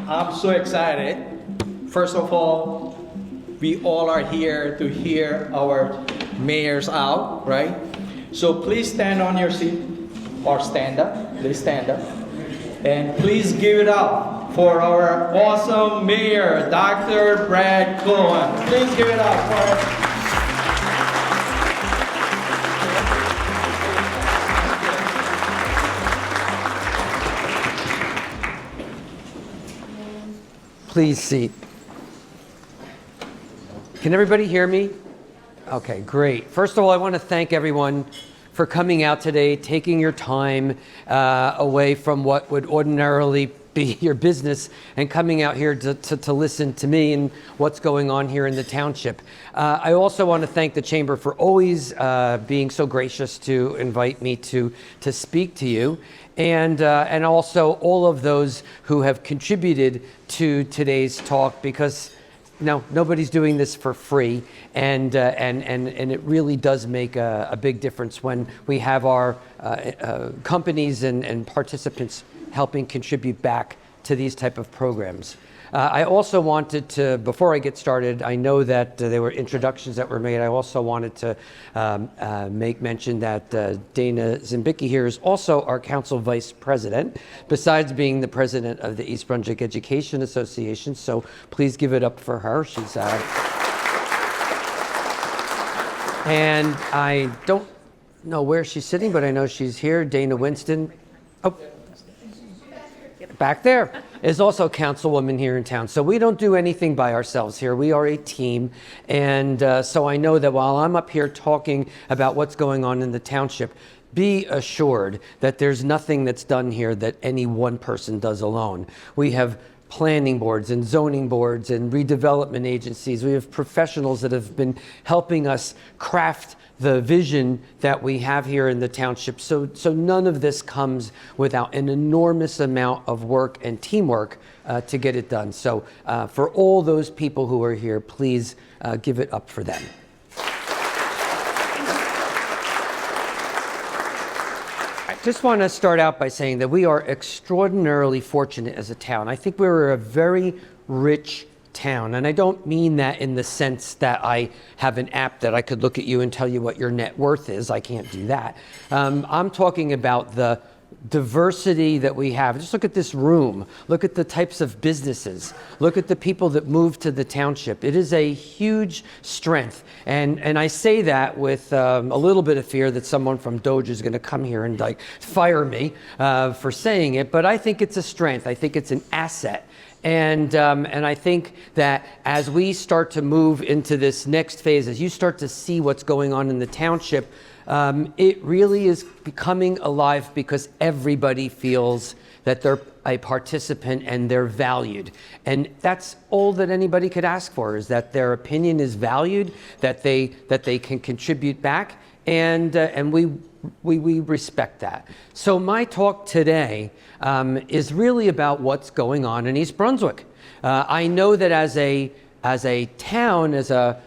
I'm so excited. First of all, we all are here to hear our mayors out, right? So please stand on your seat or stand up. Please stand up. And please give it up for our awesome mayor, Dr. Brad Cohen. Please give it up for Please seat. Can everybody hear me? Okay, great. First of all, I want to thank everyone for coming out today, taking your time away from what would ordinarily be your business and coming out here to listen to me and what's going on here in the township. I also want to thank the Chamber for always being so gracious to invite me to speak to you. And also all of those who have contributed to today's talk, because nobody's doing this for free, and it really does make a big difference when we have our companies and participants helping contribute back to these type of programs. I also wanted to, before I get started, I know that there were introductions that were made. I also wanted to make mention that Dana Zimbicki here is also our council vice president, besides being the president of the East Brunswick Education Association. So please give it up for her. She's and I don't know where she's sitting, but I know she's here. Dana Winston. Oh. Back there is also a councilwoman here in town. So we don't do anything by ourselves here. We are a team. And so I know that while I'm up here talking about what's going on in the township, be assured that there's nothing that's done here that any one person does alone. We have planning boards and zoning boards and redevelopment agencies. We have professionals that have been helping us craft the vision that we have here in the township. So none of this comes without an enormous amount of work and teamwork to get it done. So for all those people who are here, please give it up for them. I just want to start out by saying that we are extraordinarily fortunate as a town. I think we're a very rich town, and I don't mean that in the sense that I have an app that I could look at you and tell you what your net worth is. I can't do that. I'm talking about the diversity that we have. Just look at this room. Look at the types of businesses. Look at the people that move to the township. It is a huge strength. And I say that with a little bit of fear that someone from Doge is going to come here and like fire me for saying it. But I think it's a strength. I think it's an asset. And I think that as we start to move into this next phase, as you start to see what's going on in the township, it really is becoming alive because everybody feels that they're a participant and they're valued. And that's all that anybody could ask for, is that their opinion is valued, that they can contribute back, and we respect that. So my talk today is really about what's going on in East Brunswick. I know that as a town, as a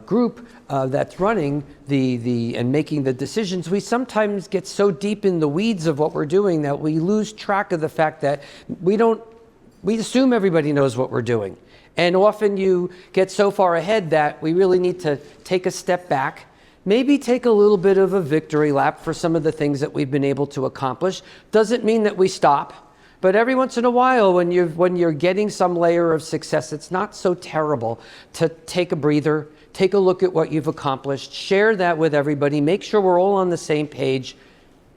group that's running and making the decisions, we sometimes get so deep in the weeds of what we're doing that we lose track of the fact that we assume everybody knows what we're doing. And often you get so far ahead that we really need to take a step back, maybe take a little bit of a victory lap for some of the things that we've been able to accomplish. Doesn't mean that we stop, but every once in a while when you're getting some layer of success, it's not so terrible to take a breather, take a look at what you've accomplished, share that with everybody, make sure we're all on the same page,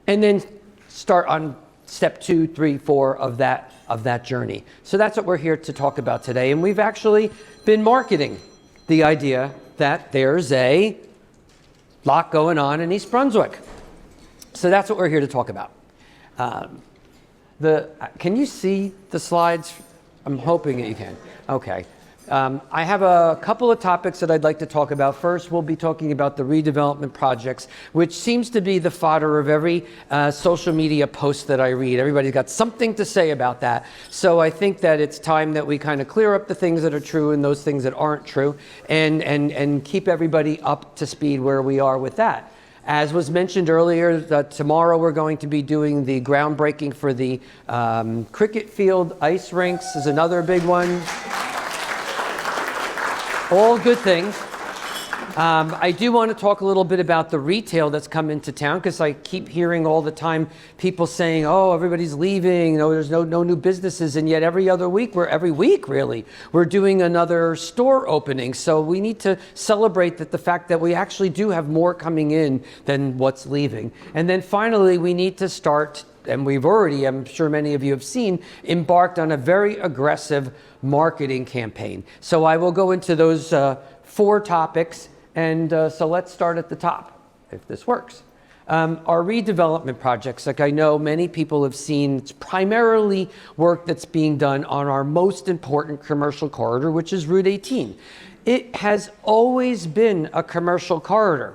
and then start on step 2, 3, 4 of that journey. So that's what we're here to talk about today. And we've actually been marketing the idea that there's a lot going on in East Brunswick. So that's what we're here to talk about. Can you see the slides? I'm hoping that you can. Okay. I have a couple of topics that I'd like to talk about. First, we'll be talking about the redevelopment projects, which seems to be the fodder of every social media post that I read. Everybody's got something to say about that. So I think that it's time that we kind of clear up the things that are true and those things that aren't true, and keep everybody up to speed where we are with that. As was mentioned earlier, tomorrow we're going to be doing the groundbreaking for the cricket field. Ice rinks is another big one. All good things. I do want to talk a little bit about the retail that's come into town, because I keep hearing all the time people saying, oh, everybody's leaving, there's no new businesses, and yet every week we're doing another store opening. So we need to celebrate the fact that we actually do have more coming in than what's leaving. And then finally, we need to start, and we've already, I'm sure many of you have seen, embarked on a very aggressive marketing campaign. So I will go into those 4 topics. And so let's start at the top, if this works. Our redevelopment projects, like I know many people have seen, it's primarily work that's being done on our most important commercial corridor, which is Route 18. It has always been a commercial corridor.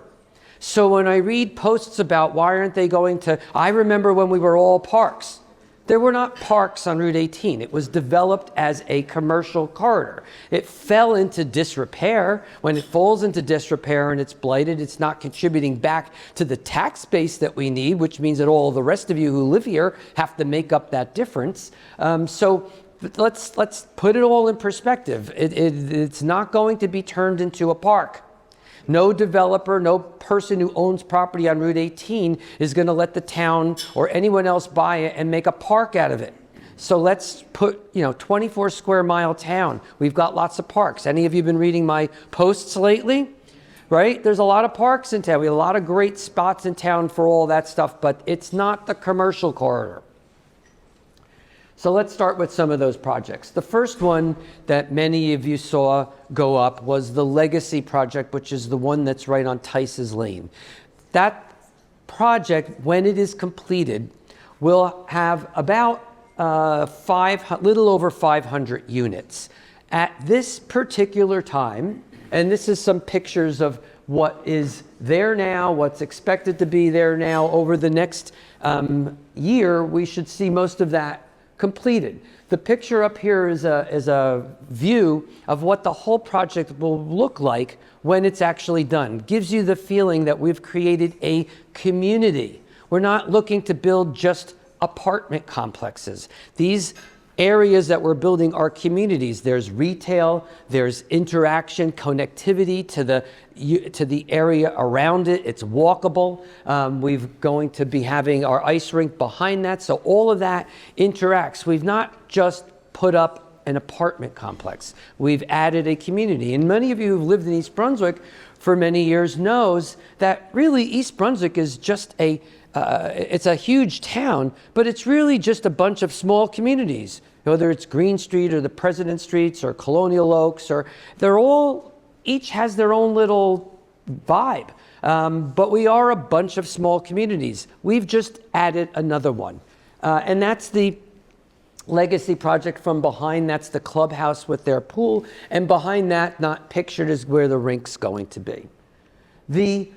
So when I read posts about why aren't they going to, I remember when we were all parks. There were not parks on Route 18. It was developed as a commercial corridor. It fell into disrepair. When it falls into disrepair and it's blighted, it's not contributing back to the tax base that we need, which means that all the rest of you who live here have to make up that difference. So let's put it all in perspective. It's not going to be turned into a park. No developer, no person who owns property on Route 18 is going to let the town or anyone else buy it and make a park out of it. So let's put, 24 square mile town. We've got lots of parks. Any of you been reading my posts lately? Right? There's a lot of parks in town. We have a lot of great spots in town for all that stuff, but it's not the commercial corridor. So let's start with some of those projects. The first one that many of you saw go up was the Legacy project, which is the one that's right on Tice's Lane. That project, when it is completed, will have about little over 500 units. At this particular time, and this is some pictures of what is there now, what's expected to be there now, over the next year, we should see most of that completed. The picture up here is a view of what the whole project will look like when it's actually done. Gives you the feeling that we've created a community. We're not looking to build just apartment complexes. These areas that we're building are communities. There's retail, there's interaction, connectivity to the area around it. It's walkable. We're going to be having our ice rink behind that. So all of that interacts. We've not just put up an apartment complex. We've added a community. And many of you who've lived in East Brunswick for many years knows that really East Brunswick is just it's a huge town, but it's really just a bunch of small communities, whether it's Green Street or the President Streets or Colonial Oaks, or each has their own little vibe. But we are a bunch of small communities. We've just added another one. And that's the Legacy project. From behind, that's the clubhouse with their pool. And behind that, not pictured, is where the rink's going to be. The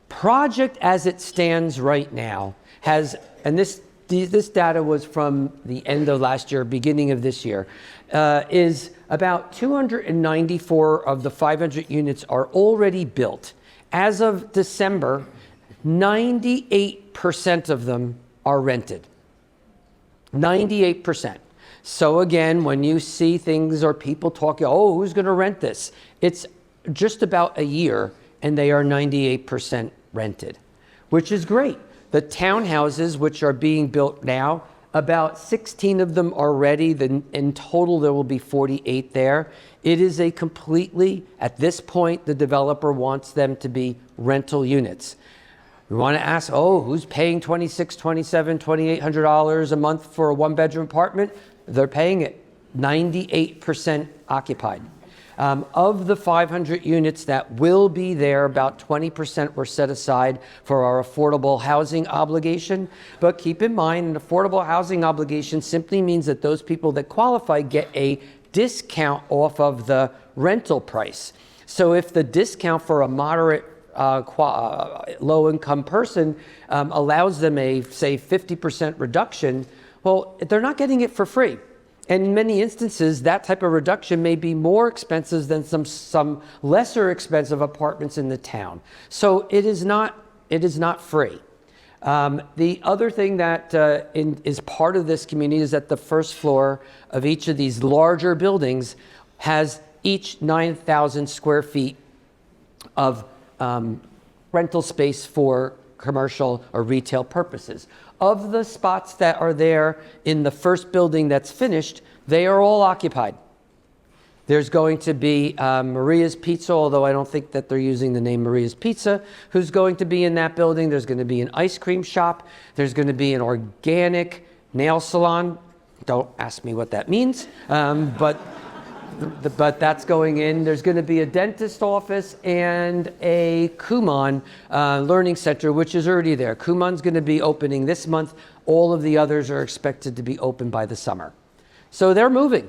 project as it stands right now has, and this data was from the end of last year, beginning of this year, is about 294 of the 500 units are already built. As of December, 98% of them are rented. 98%. So again, when you see things or people talking, oh, who's going to rent this? It's just about a year, and they are 98% rented, which is great. The townhouses, which are being built now, about 16 of them are ready. In total, there will be 48 there. It is a completely, at this point, the developer wants them to be rental units. We want to ask, oh, who's paying $2,600, $2,700, $2,800 a month for a one-bedroom apartment? They're paying it. 98% occupied. Of the 500 units that will be there, about 20% were set aside for our affordable housing obligation. But keep in mind, an affordable housing obligation simply means that those people that qualify get a discount off of the rental price. So if the discount for a moderate low-income person allows them a, say, 50% reduction, well, they're not getting it for free. And in many instances, that type of reduction may be more expensive than some lesser expensive apartments in the town. So it is not It is not free. The other thing that is part of this community is that the first floor of each of these larger buildings has each 9,000 square feet of rental space for commercial or retail purposes. Of the spots that are there in the first building that's finished, they are all occupied. There's going to be Maria's Pizza, although I don't think that they're using the name Maria's Pizza, who's going to be in that building. There's going to be an ice cream shop. There's going to be an organic nail salon. Don't ask me what that means, but that's going in. There's going to be a dentist office and a Kumon learning center, which is already there. Kumon's going to be opening this month. All of the others are expected to be open by the summer. So they're moving.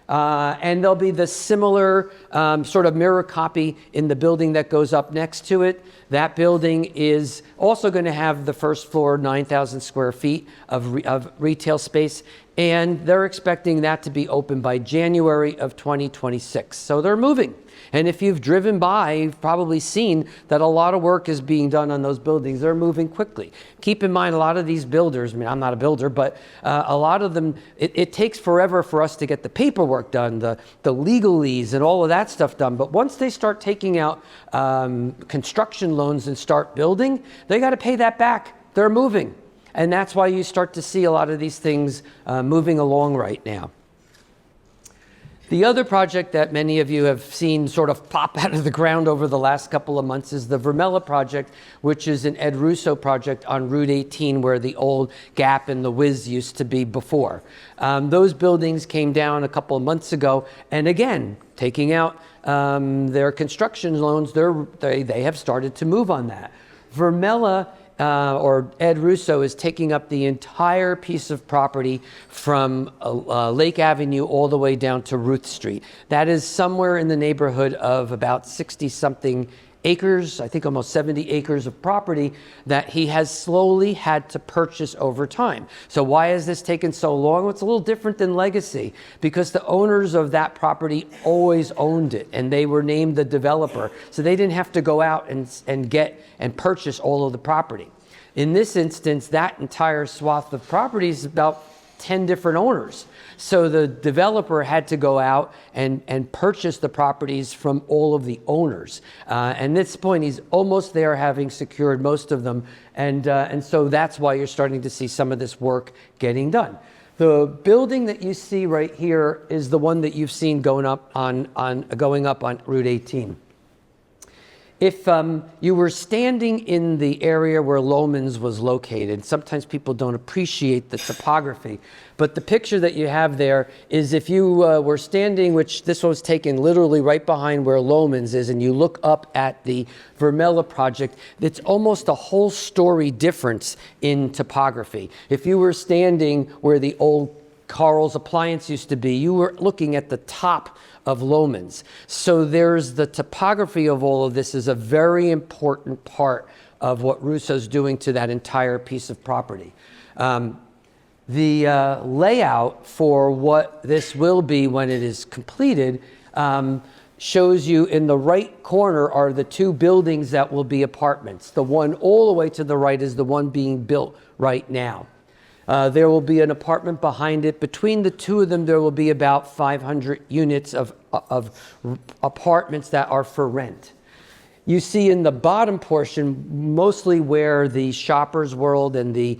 And there'll be the similar sort of mirror copy in the building that goes up next to it. That building is also going to have the first floor, 9,000 square feet of retail space. And they're expecting that to be open by January of 2026. So they're moving. And if you've driven by, you've probably seen that a lot of work is being done on those buildings. They're moving quickly. Keep in mind, a lot of these builders, I mean, I'm not a builder, but a lot of them, it takes forever for us to get the paperwork done, the legalese and all of that stuff done. But once they start taking out construction loans and start building, they got to pay that back. They're moving. And that's why you start to see a lot of these things moving along right now. The other project that many of you have seen sort of pop out of the ground over the last couple of months is the Vermella project, which is an Ed Russo project on Route 18 where the old Gap and the Wiz used to be before. Those buildings came down a couple of months ago, and again, taking out their construction loans, they have started to move on that. Vermella or Ed Russo is taking up the entire piece of property from Lake Avenue all the way down to Ruth Street. That is somewhere in the neighborhood of about 60-something acres, I think almost 70 acres of property that he has slowly had to purchase over time. So why has this taken so long? Well, it's a little different than Legacy because the owners of that property always owned it and they were named the developer. So they didn't have to go out and get and purchase all of the property. In this instance, that entire swath of property is about 10 different owners. So the developer had to go out and purchase the properties from all of the owners. And at this point, he's almost there, having secured most of them. And so that's why you're starting to see some of this work getting done. The building that you see right here is the one that you've seen going up on Route 18. If you were standing in the area where Lohman's was located, sometimes people don't appreciate the topography, but the picture that you have there is if you were standing, which this was taken literally right behind where Lohman's is, and you look up at the Vermella project, it's almost a whole story difference in topography. If you were standing where the old Carl's Appliance used to be, you were looking at the top of Lohman's. So there's the topography of all of this is a very important part of what Russo's doing to that entire piece of property. The layout for what this will be when it is completed shows you in the right corner are the two buildings that will be apartments. The one all the way to the right is the one being built right now. There will be an apartment behind it. Between the two of them, there will be about 500 units of apartments that are for rent. You see in the bottom portion, mostly where the Shoppers World and the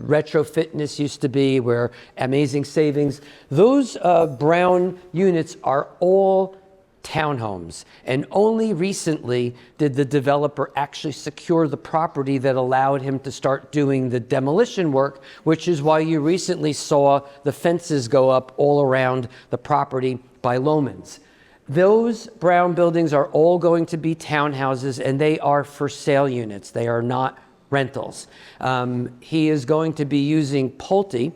Retro Fitness used to be, where Amazing Savings, those brown units are all townhomes. And only recently did the developer actually secure the property that allowed him to start doing the demolition work, which is why you recently saw the fences go up all around the property by Lohman's. Those brown buildings are all going to be townhouses, and they are for sale units. They are not rentals. He is going to be using Pulte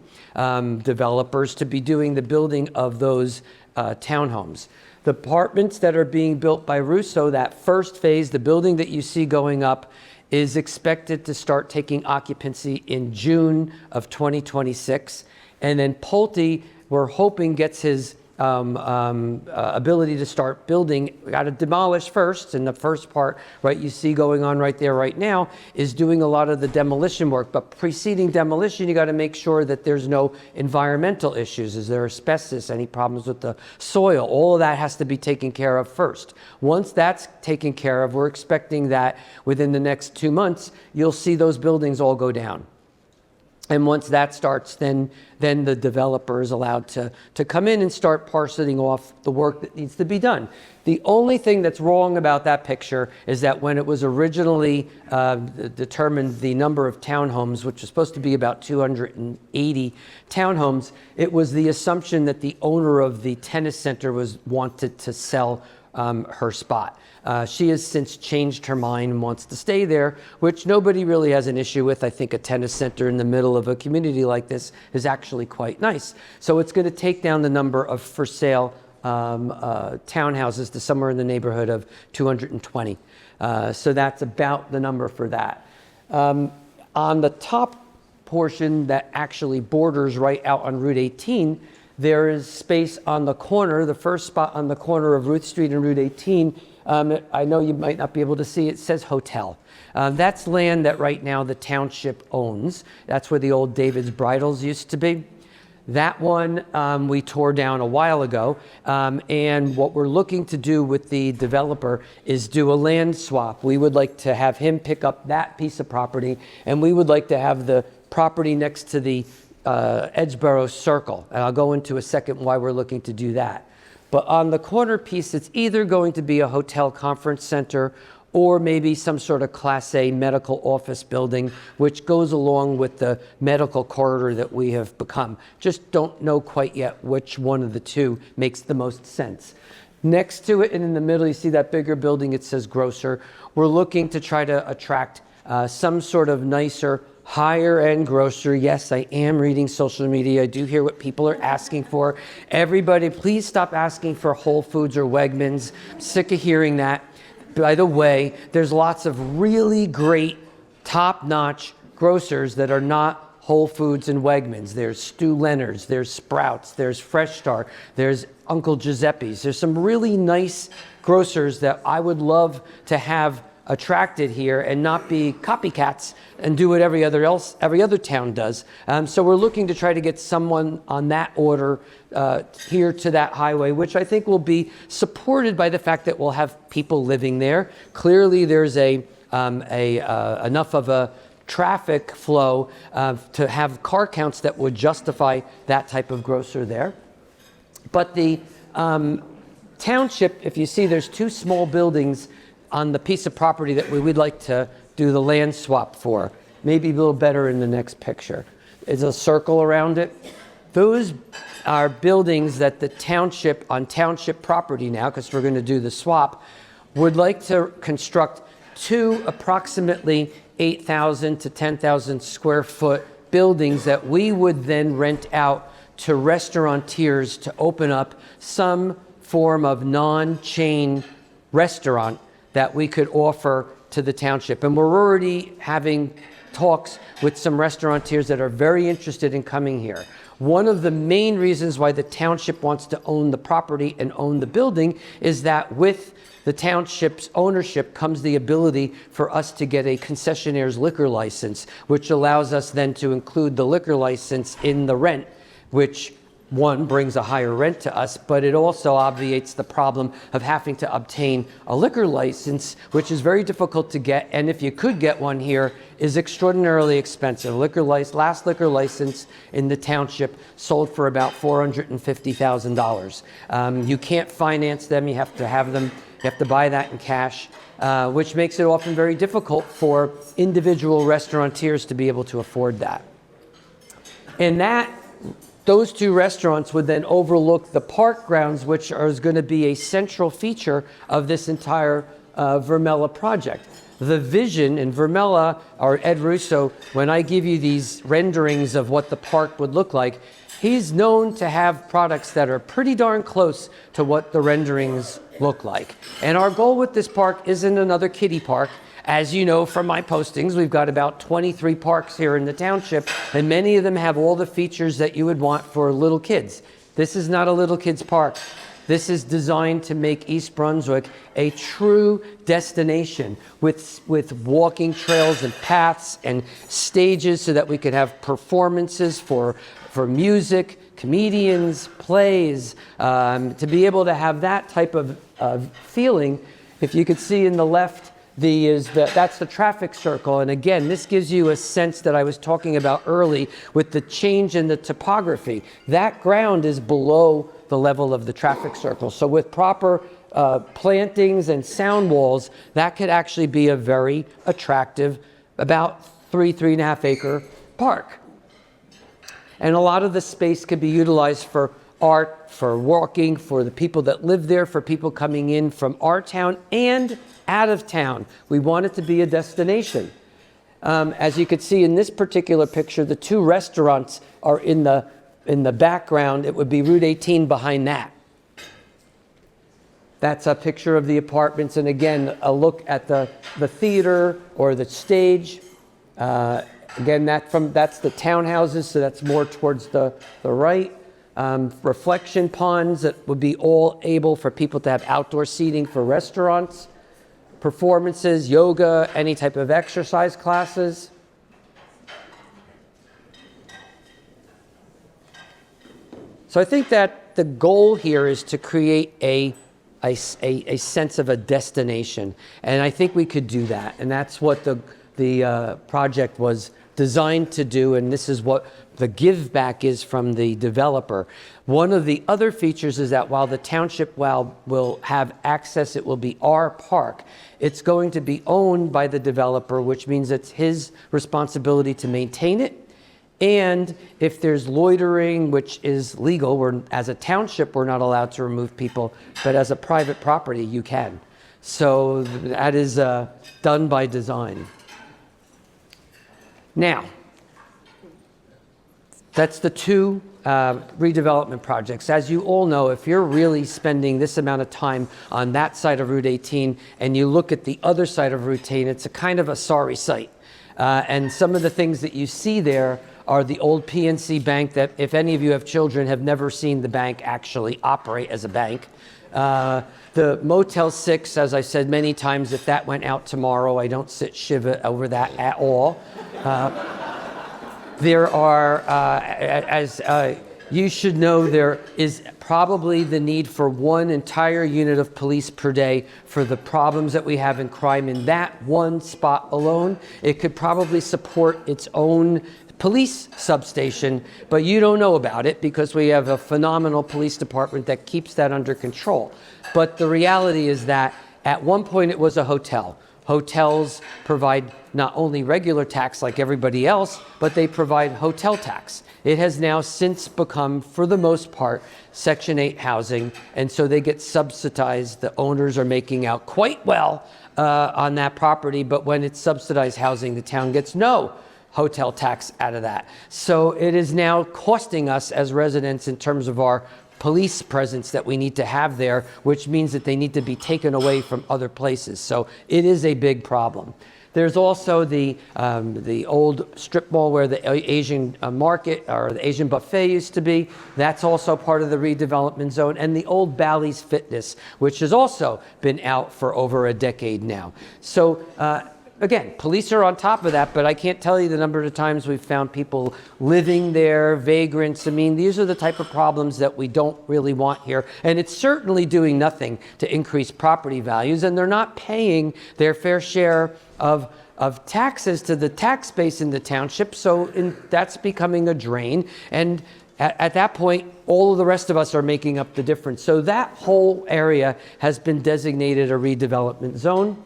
developers to be doing the building of those townhomes. The apartments that are being built by Russo, that first phase, the building that you see going up, is expected to start taking occupancy in June of 2026. And then Pulte, we're hoping, gets his ability to start building. We got to demolish first, and the first part, right, you see going on right there right now is doing a lot of the demolition work. But preceding demolition, you got to make sure that there's no environmental issues. Is there asbestos, any problems with the soil? All of that has to be taken care of first. Once that's taken care of, we're expecting that within the next 2 months, you'll see those buildings all go down. And once that starts, then the developer is allowed to come in and start parceling off the work that needs to be done. The only thing that's wrong about that picture is that when it was originally determined the number of townhomes, which was supposed to be about 280 townhomes, it was the assumption that the owner of the tennis center wanted to sell her spot. She has since changed her mind and wants to stay there, which nobody really has an issue with. I think a tennis center in the middle of a community like this is actually quite nice. So it's going to take down the number of for sale townhouses to somewhere in the neighborhood of 220. So that's about the number for that. On the top portion that actually borders right out on Route 18, there is space on the corner, the first spot on the corner of Ruth Street and Route 18. I know you might not be able to see, it says hotel. That's land that right now the township owns. That's where the old David's Bridals used to be. That one we tore down a while ago, and what we're looking to do with the developer is do a land swap. We would like to have him pick up that piece of property, and we would like to have the property next to the Edgeboro Circle. And I'll go into a second why we're looking to do that. But on the corner piece, it's either going to be a hotel conference center or maybe some sort of Class A medical office building, which goes along with the medical corridor that we have become. Just don't know quite yet which one of the two makes the most sense. Next to it and in the middle, you see that bigger building, it says grocer. We're looking to try to attract some sort of nicer, higher end grocer. Yes, I am reading social media. I do hear what people are asking for. Everybody, please stop asking for Whole Foods or Wegmans. I'm sick of hearing that. By the way, there's lots of really great, top-notch grocers that are not Whole Foods and Wegmans. There's Stu Leonard's, there's Sprouts, there's Fresh Start, there's Uncle Giuseppe's. There's some really nice grocers that I would love to have attracted here and not be copycats and do what every other town does. So we're looking to try to get someone on that order here to that highway, which I think will be supported by the fact that we'll have people living there. Clearly there's enough of a traffic flow to have car counts that would justify that type of grocer there. But the township, if you see, there's two small buildings on the piece of property that we would like to do the land swap for. Maybe a little better in the next picture. There's a circle around it. Those are buildings that the township, on township property now, because we're going to do the swap, would like to construct two approximately 8,000 to 10,000 square foot buildings that we would then rent out to restaurateurs to open up some form of non-chain restaurant that we could offer to the township. And we're already having talks with some restaurateurs that are very interested in coming here. One of the main reasons why the township wants to own the property and own the building is that with the township's ownership comes the ability for us to get a concessionaire's liquor license, which allows us then to include the liquor license in the rent, which one, brings a higher rent to us, but it also obviates the problem of having to obtain a liquor license, which is very difficult to get, and if you could get one here, is extraordinarily expensive. Last liquor license in the township sold for about $450,000. You can't finance them, you have to have them, you have to buy that in cash, which makes it often very difficult for individual restaurateurs to be able to afford that. And those two restaurants would then overlook the park grounds, which is going to be a central feature of this entire Vermella project. The vision in Vermella, or Ed Russo, when I give you these renderings of what the park would look like, he's known to have products that are pretty darn close to what the renderings look like. And our goal with this park isn't another kiddie park. As you know from my postings, we've got about 23 parks here in the township, and many of them have all the features that you would want for little kids. This is not a little kid's park. This is designed to make East Brunswick a true destination with walking trails and paths and stages so that we could have performances for music, comedians, plays, to be able to have that type of feeling. If you could see in the left, that's the traffic circle. And again, this gives you a sense that I was talking about early with the change in the topography. That ground is below the level of the traffic circle. So with proper plantings and sound walls, that could actually be a very attractive, about 3.5 acre park. And a lot of the space could be utilized for art, for walking, for the people that live there, for people coming in from our town and out of town. We want it to be a destination. As you could see in this particular picture, the two restaurants are in the background. It would be Route 18 behind that. That's a picture of the apartments, and again, a look at the theater or the stage. Again, that's the townhouses, so that's more towards the right. Reflection ponds that would be all able for people to have outdoor seating for restaurants, performances, yoga, any type of exercise classes. So I think that the goal here is to create a sense of a destination, and I think we could do that, and that's what the project was designed to do, and this is what the give back is from the developer. One of the other features is that while the township will have access, it will be our park, it's going to be owned by the developer, which means it's his responsibility to maintain it. And if there's loitering, which is legal, as a township, we're not allowed to remove people, but as a private property, you can. So that is done by design. Now, that's the two redevelopment projects. As you all know, if you're really spending this amount of time on that side of Route 18 and you look at the other side of Route 18, it's a kind of a sorry sight. And some of the things that you see there are the old PNC Bank that, if any of you have children, have never seen the bank actually operate as a bank. The Motel 6, as I said many times, if that went out tomorrow, I don't sit shiva over that at all. There are, as you should know, there is probably the need for one entire unit of police per day for the problems that we have in crime in that one spot alone. It could probably support its own police substation, but you don't know about it because we have a phenomenal police department that keeps that under control. But the reality is that at one point it was a hotel. Hotels provide not only regular tax like everybody else, but they provide hotel tax. It has now since become, for the most part, Section 8 housing, and so they get subsidized. The owners are making out quite well on that property, but when it's subsidized housing, the town gets no hotel tax out of that. So it is now costing us as residents in terms of our police presence that we need to have there, which means that they need to be taken away from other places. So it is a big problem. There's also the old strip mall where the Asian market or the Asian buffet used to be. That's also part of the redevelopment zone. And the old Bally's Fitness, which has also been out for over a decade now. So again, police are on top of that, but I can't tell you the number of times we've found people living there, vagrants. I mean, these are the type of problems that we don't really want here. And it's certainly doing nothing to increase property values, and they're not paying their fair share of taxes to the tax base in the township. So that's becoming a drain. And at that point, all of the rest of us are making up the difference. So that whole area has been designated a redevelopment zone.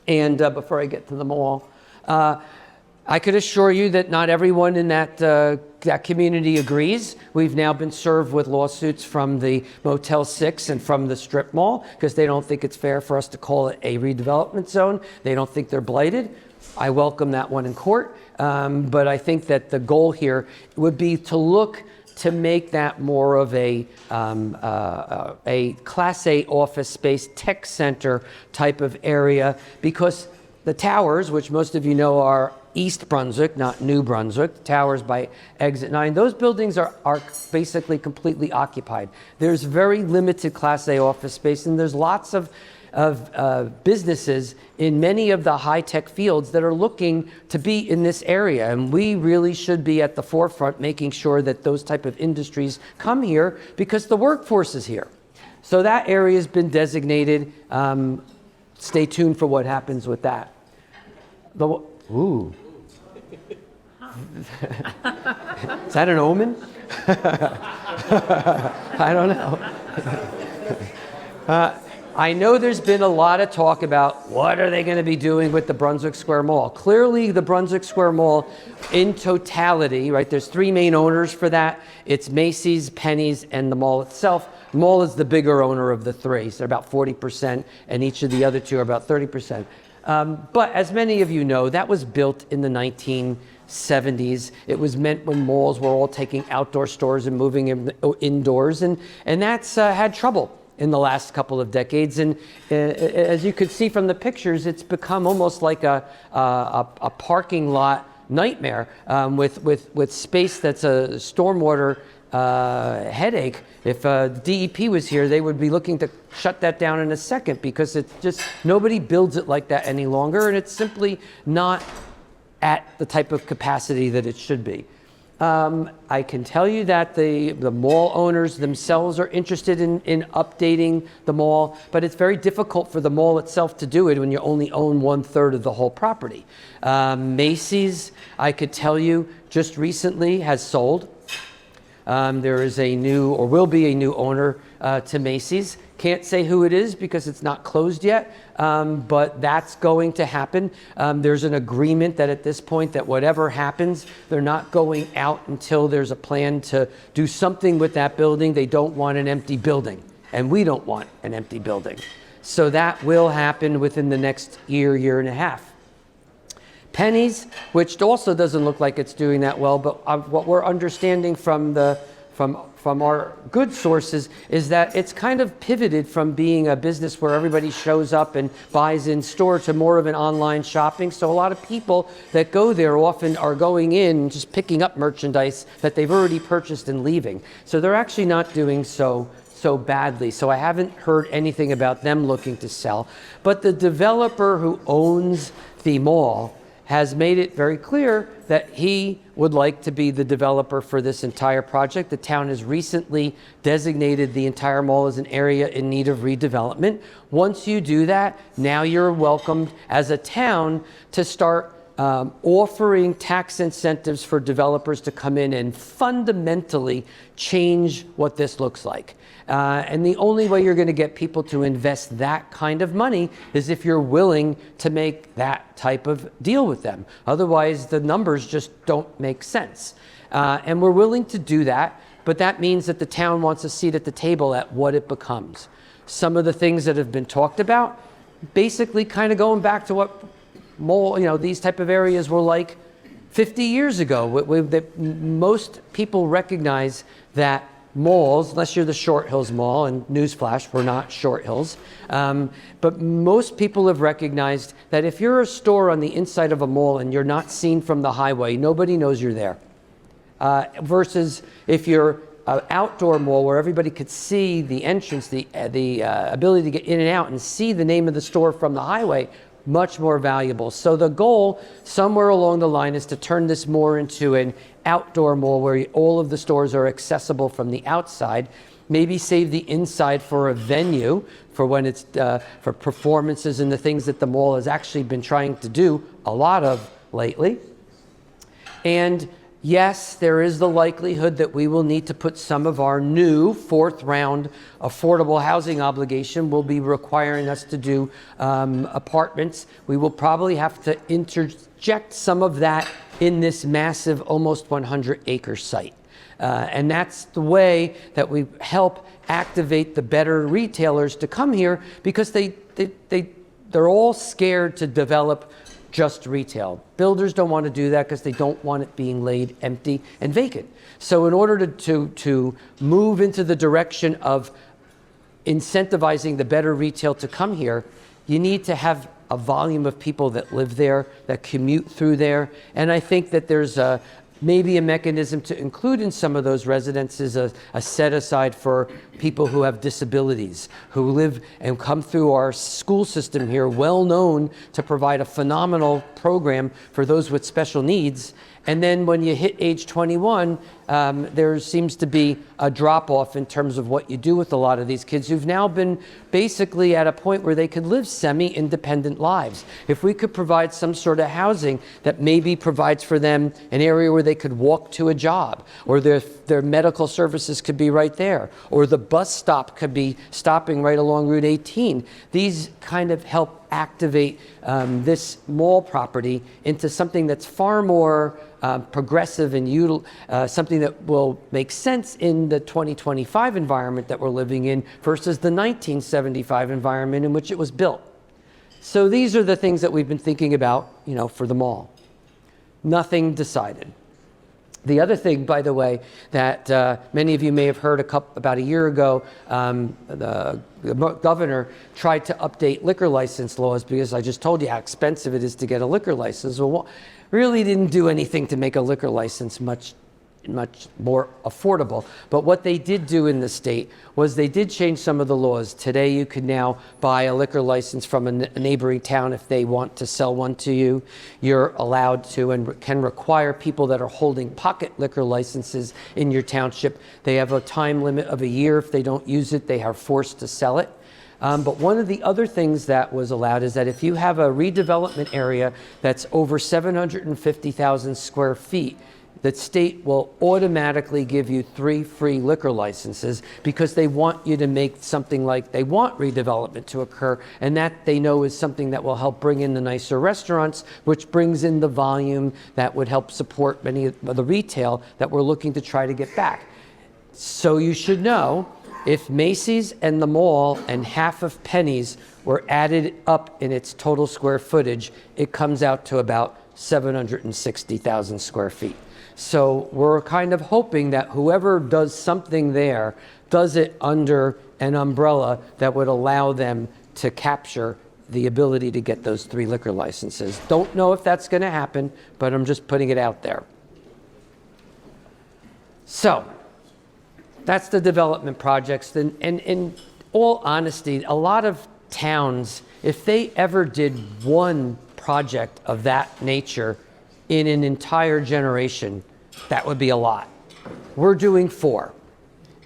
And before I get to the mall, I could assure you that not everyone in that community agrees. We've now been served with lawsuits from the Motel 6 and from the strip mall because they don't think it's fair for us to call it a redevelopment zone. They don't think they're blighted. I welcome that one in court. But I think that the goal here would be to look to make that more of a Class A office space, tech center type of area, because the towers, which most of you know are East Brunswick, not New Brunswick, towers by exit 9. Those buildings are basically completely occupied. There's very limited Class A office space, and there's lots of businesses in many of the high-tech fields that are looking to be in this area. And we really should be at the forefront making sure that those type of industries come here because the workforce is here. So that area has been designated. Stay tuned for what happens with that. Ooh. Is that an omen? I don't know. I know there's been a lot of talk about what are they going to be doing with the Brunswick Square Mall. Clearly, the Brunswick Square Mall in totality, right, there's three main owners for that. It's Macy's, Penny's, and the mall itself. The mall is the bigger owner of the three, so about 40%, and each of the other two are about 30%. But as many of you know, that was built in the 1970s. It was meant when malls were all taking outdoor stores and moving indoors, and that's had trouble in the last couple of decades. And as you could see from the pictures, it's become almost like a parking lot nightmare with space that's a stormwater headache. If DEP was here, they would be looking to shut that down in a second because it's just, nobody builds it like that any longer, and it's simply not at the type of capacity that it should be. I can tell you that the mall owners themselves are interested in updating the mall, but it's very difficult for the mall itself to do it when you only own 1/3 of the whole property. Macy's, I could tell you, just recently has sold. There is a new, or will be a new owner to Macy's. Can't say who it is because it's not closed yet, but that's going to happen. There's an agreement that at this point that whatever happens, they're not going out until there's a plan to do something with that building. They don't want an empty building, and we don't want an empty building. So that will happen within the next year and a half. Penny's, which also doesn't look like it's doing that well, but what we're understanding from our good sources is that it's kind of pivoted from being a business where everybody shows up and buys in store to more of an online shopping. So a lot of people that go there often are going in just picking up merchandise that they've already purchased and leaving. So they're actually not doing so badly. So I haven't heard anything about them looking to sell. But the developer who owns the mall has made it very clear that he would like to be the developer for this entire project. The town has recently designated the entire mall as an area in need of redevelopment. Once you do that, now you're welcomed as a town to start offering tax incentives for developers to come in and fundamentally change what this looks like. And the only way you're going to get people to invest that kind of money is if you're willing to make that type of deal with them. Otherwise, the numbers just don't make sense. And we're willing to do that, but that means that the town wants a seat at the table at what it becomes. Some of the things that have been talked about, basically kind of going back to what these type of areas were like 50 years ago. Most people recognize that malls, unless you're the Short Hills Mall, and newsflash, we're not Short Hills, but most people have recognized that if you're a store on the inside of a mall and you're not seen from the highway, nobody knows you're there. Versus if you're an outdoor mall where everybody could see the entrance, the ability to get in and out and see the name of the store from the highway, much more valuable. So the goal somewhere along the line is to turn this more into an outdoor mall where all of the stores are accessible from the outside, maybe save the inside for a venue for when it's for performances and the things that the mall has actually been trying to do a lot of lately. And yes, there is the likelihood that we will need to put some of our new fourth round affordable housing obligation will be requiring us to do apartments. We will probably have to interject some of that in this massive, almost 100-acre site. And that's the way that we help activate the better retailers to come here because they're all scared to develop just retail. Builders don't want to do that because they don't want it being laid empty and vacant. So in order to move into the direction of incentivizing the better retail to come here, you need to have a volume of people that live there, that commute through there. And I think that there's maybe a mechanism to include in some of those residences a set aside for people who have disabilities, who live and come through our school system here, well known to provide a phenomenal program for those with special needs. And then when you hit age 21, there seems to be a drop-off in terms of what you do with a lot of these kids who've now been basically at a point where they could live semi-independent lives. If we could provide some sort of housing that maybe provides for them an area where they could walk to a job, or their medical services could be right there, or the bus stop could be stopping right along Route 18. These kind of help activate this mall property into something that's far more progressive and something that will make sense in the 2025 environment that we're living in versus the 1975 environment in which it was built. So these are the things that we've been thinking about, for the mall. Nothing decided. The other thing, by the way, that many of you may have heard about a year ago, the governor tried to update liquor license laws because I just told you how expensive it is to get a liquor license. Well, really didn't do anything to make a liquor license much more affordable. But what they did do in the state was they did change some of the laws. Today you can now buy a liquor license from a neighboring town if they want to sell one to you. You're allowed to and can require people that are holding pocket liquor licenses in your township. They have a time limit of a year. If they don't use it, they are forced to sell it. But one of the other things that was allowed is that if you have a redevelopment area that's over 750,000 square feet, the state will automatically give you 3 free liquor licenses because they want you to make something like they want redevelopment to occur, and that they know is something that will help bring in the nicer restaurants, which brings in the volume that would help support many of the retail that we're looking to try to get back. So you should know, if Macy's and the mall and half of Penny's were added up in its total square footage, it comes out to about 760,000 square feet. So we're kind of hoping that whoever does something there does it under an umbrella that would allow them to capture the ability to get those 3 liquor licenses. Don't know if that's going to happen, but I'm just putting it out there. So that's the development projects. And in all honesty, a lot of towns, if they ever did one project of that nature in an entire generation, that would be a lot. We're doing 4.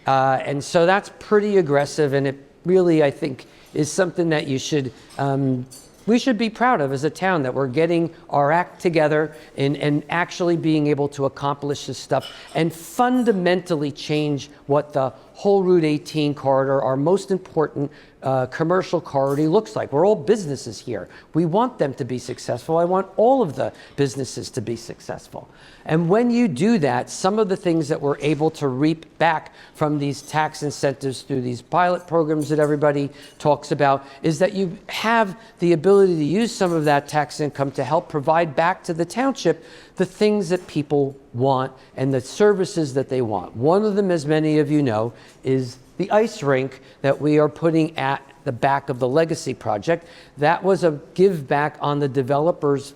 And so that's pretty aggressive, and it really, I think, is something that we should be proud of as a town, that we're getting our act together and actually being able to accomplish this stuff and fundamentally change what the whole Route 18 corridor, our most important commercial corridor, looks like. We're all businesses here. We want them to be successful. I want all of the businesses to be successful. And when you do that, some of the things that we're able to reap back from these tax incentives through these pilot programs that everybody talks about is that you have the ability to use some of that tax income to help provide back to the township the things that people want and the services that they want. One of them, as many of you know, is the ice rink that we are putting at the back of the Legacy project. That was a give back on the developer's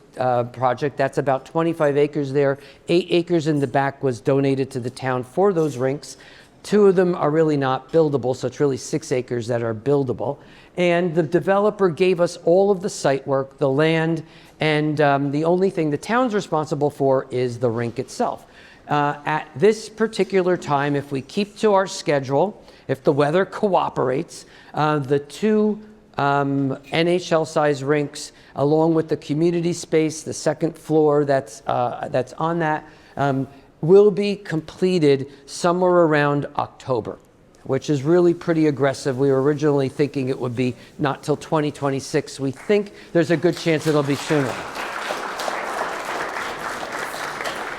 project. That's about 25 acres there. 8 acres in the back was donated to the town for those rinks. 2 of them are really not buildable, so it's really 6 acres that are buildable. And the developer gave us all of the site work, the land, and the only thing the town's responsible for is the rink itself. At this particular time, if we keep to our schedule, if the weather cooperates, the 2 NHL-sized rinks, along with the community space, the second floor that's on that, will be completed somewhere around October, which is really pretty aggressive. We were originally thinking it would be not till 2026. We think there's a good chance it'll be sooner.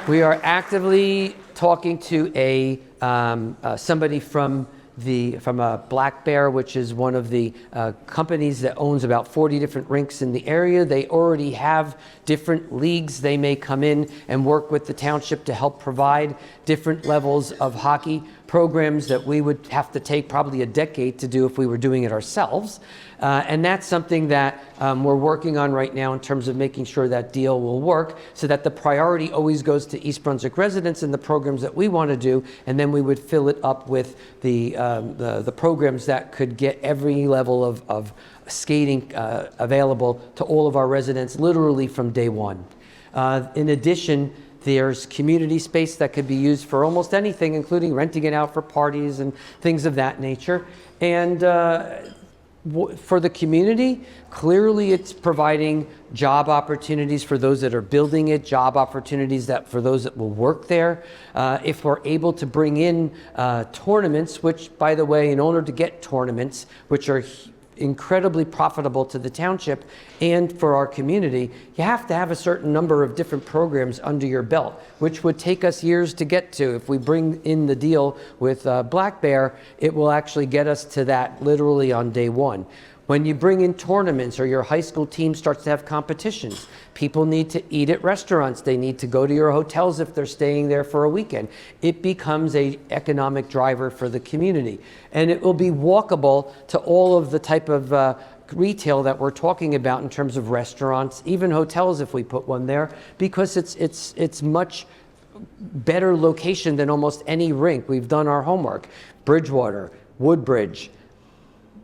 We are actively talking to somebody from Black Bear, which is one of the companies that owns about 40 different rinks in the area. They already have different leagues. They may come in and work with the township to help provide different levels of hockey programs that we would have to take probably a decade to do if we were doing it ourselves. And that's something that we're working on right now in terms of making sure that deal will work, so that the priority always goes to East Brunswick residents and the programs that we want to do, and then we would fill it up with the programs that could get every level of skating available to all of our residents literally from day one. In addition, there's community space that could be used for almost anything, including renting it out for parties and things of that nature. And for the community, clearly it's providing job opportunities for those that are building it, job opportunities for those that will work there. If we're able to bring in tournaments, which, by the way, in order to get tournaments, which are incredibly profitable to the township and for our community, you have to have a certain number of different programs under your belt, which would take us years to get to. If we bring in the deal with Black Bear, it will actually get us to that literally on day one. When you bring in tournaments or your high school team starts to have competitions, people need to eat at restaurants. They need to go to your hotels if they're staying there for a weekend. It becomes an economic driver for the community. And it will be walkable to all of the type of retail that we're talking about in terms of restaurants, even hotels if we put one there, because it's much better location than almost any rink. We've done our homework. Bridgewater, Woodbridge,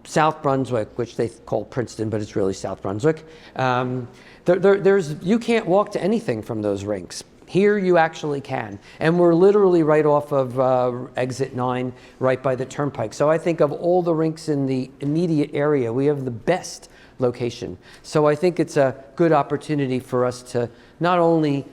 South Brunswick, which they call Princeton, but it's really South Brunswick. You can't walk to anything from those rinks. Here you actually can. And we're literally right off of exit 9, right by the turnpike. So I think of all the rinks in the immediate area, we have the best location. So I think it's a good opportunity for us to not only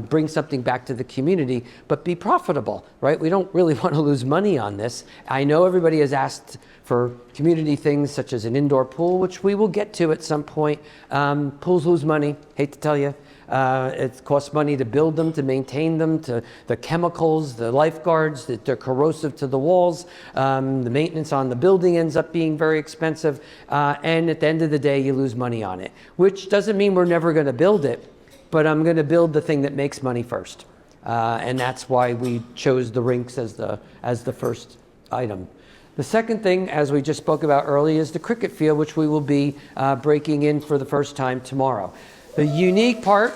bring something back to the community, but be profitable, right? We don't really want to lose money on this. I know everybody has asked for community things such as an indoor pool, which we will get to at some point. Pools lose money, hate to tell you. It costs money to build them, to maintain them, to the chemicals, the lifeguards, they're corrosive to the walls. The maintenance on the building ends up being very expensive. And at the end of the day, you lose money on it, which doesn't mean we're never going to build it, but I'm going to build the thing that makes money first. And that's why we chose the rinks as the first item. The second thing, as we just spoke about earlier, is the cricket field, which we will be breaking in for the first time tomorrow. The unique part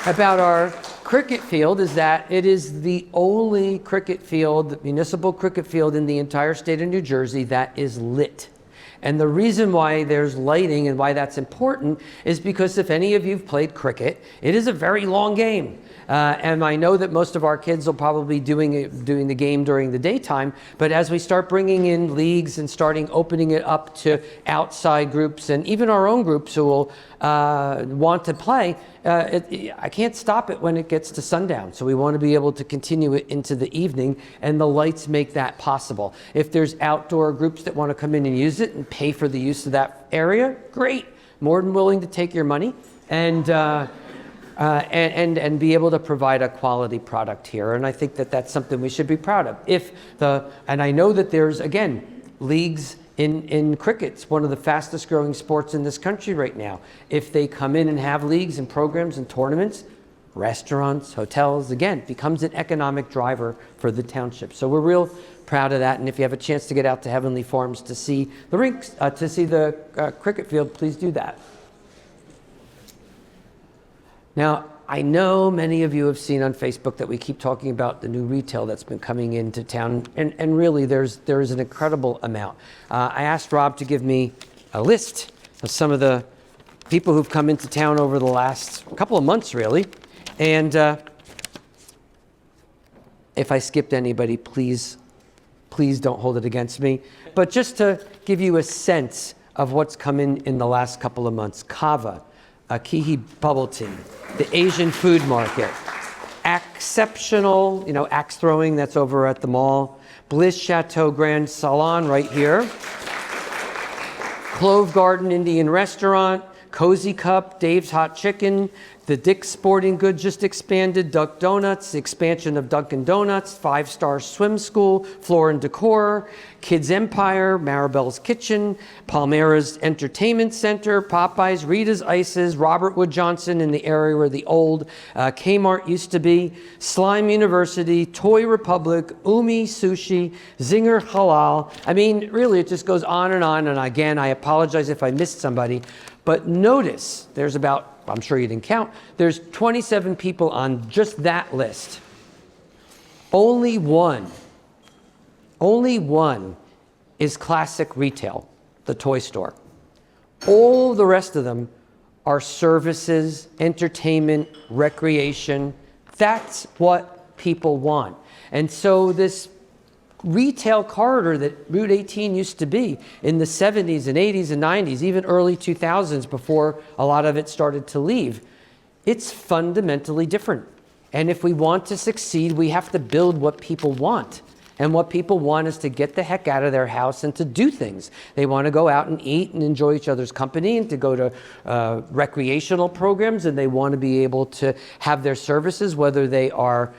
about our cricket field is that it is the only cricket field, municipal cricket field in the entire state of New Jersey that is lit. And the reason why there's lighting and why that's important is because if any of you've played cricket, it is a very long game. And I know that most of our kids will probably be doing the game during the daytime, but as we start bringing in leagues and opening it up to outside groups and even our own groups who will want to play, I can't stop it when it gets to sundown. So we want to be able to continue it into the evening, and the lights make that possible. If there's outdoor groups that want to come in and use it and pay for the use of that area, great. More than willing to take your money and be able to provide a quality product here. And I think that that's something we should be proud of. And I know that there's, again, leagues in cricket. It's one of the fastest growing sports in this country right now. If they come in and have leagues and programs and tournaments, restaurants, hotels, again, becomes an economic driver for the township. So we're real proud of that. And if you have a chance to get out to Heavenly Farms to see the rinks, to see the cricket field, please do that. Now, I know many of you have seen on Facebook that we keep talking about the new retail that's been coming into town, and really there is an incredible amount. I asked Rob to give me a list of some of the people who've come into town over the last couple of months, really. And if I skipped anybody, please don't hold it against me. But just to give you a sense of what's come in the last couple of months: Kava, Kihi Bubble Tea, the Asian Food Market, exceptional, axe throwing that's over at the mall, Bliss Chateau Grand Salon right here, Clove Garden Indian Restaurant, Cozy Cup, Dave's Hot Chicken, The Dick's Sporting Goods just expanded, Duck Donuts, the expansion of Dunkin' Donuts, 5-Star Swim School, Floor and Decor, Kids Empire, Maribel's Kitchen, Palmera's Entertainment Center, Popeyes, Rita's Ices, Robert Wood Johnson in the area where the old Kmart used to be, Slime University, Toy Republic, Umi Sushi, Zinger Halal. I mean, really, it just goes on. And again, I apologize if I missed somebody. But notice, there's about, I'm sure you didn't count, there's 27 people on just that list. Only one is classic retail, the toy store. All the rest of them are services, entertainment, recreation. That's what people want. And so this retail corridor that Route 18 used to be in the 70s and 80s and 90s, even early 2000s before a lot of it started to leave, it's fundamentally different. And if we want to succeed, we have to build what people want. And what people want is to get the heck out of their house and to do things. They want to go out and eat and enjoy each other's company and to go to recreational programs, and they want to be able to have their services, whether they are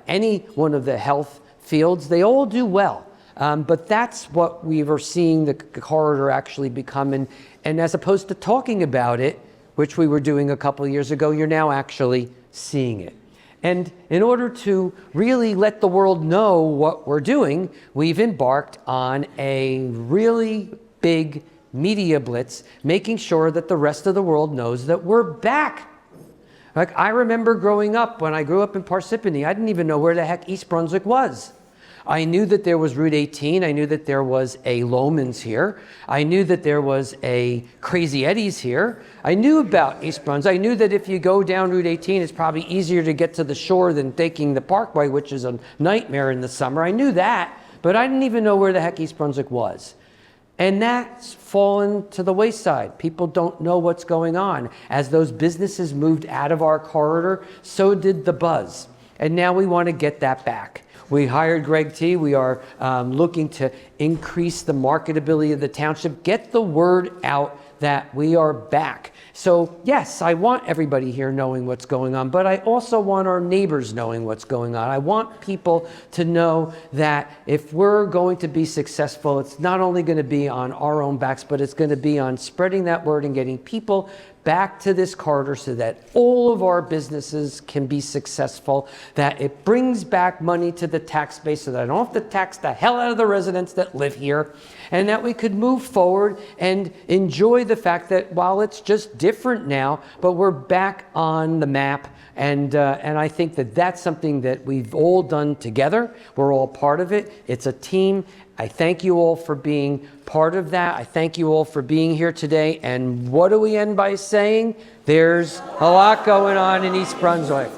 any one of the health fields, they all do well. But that's what we were seeing the corridor actually become. And as opposed to talking about it, which we were doing a couple of years ago, you're now actually seeing it. And in order to really let the world know what we're doing, we've embarked on a really big media blitz, making sure that the rest of the world knows that we're back. Like, I remember growing up, when I grew up in Parsippany, I didn't even know where the heck East Brunswick was. I knew that there was Route 18. I knew that there was a Loman's here. I knew that there was a Crazy Eddie's here. I knew about East Brunswick. I knew that if you go down Route 18, it's probably easier to get to the shore than taking the Parkway, which is a nightmare in the summer. I knew that, but I didn't even know where the heck East Brunswick was. And that's fallen to the wayside. People don't know what's going on. As those businesses moved out of our corridor, so did the buzz. And now we want to get that back. We hired Greg T. We are looking to increase the marketability of the township, get the word out that we are back. So yes, I want everybody here knowing what's going on, but I also want our neighbors knowing what's going on. I want people to know that if we're going to be successful, it's not only going to be on our own backs, but it's going to be on spreading that word and getting people back to this corridor so that all of our businesses can be successful, that it brings back money to the tax base so that I don't have to tax the hell out of the residents that live here, and that we could move forward and enjoy the fact that while it's just different now, but we're back on the map. And I think that that's something that we've all done together. We're all part of it. It's a team. I thank you all for being part of that. I thank you all for being here today. And what do we end by saying? There's a lot going on in East Brunswick.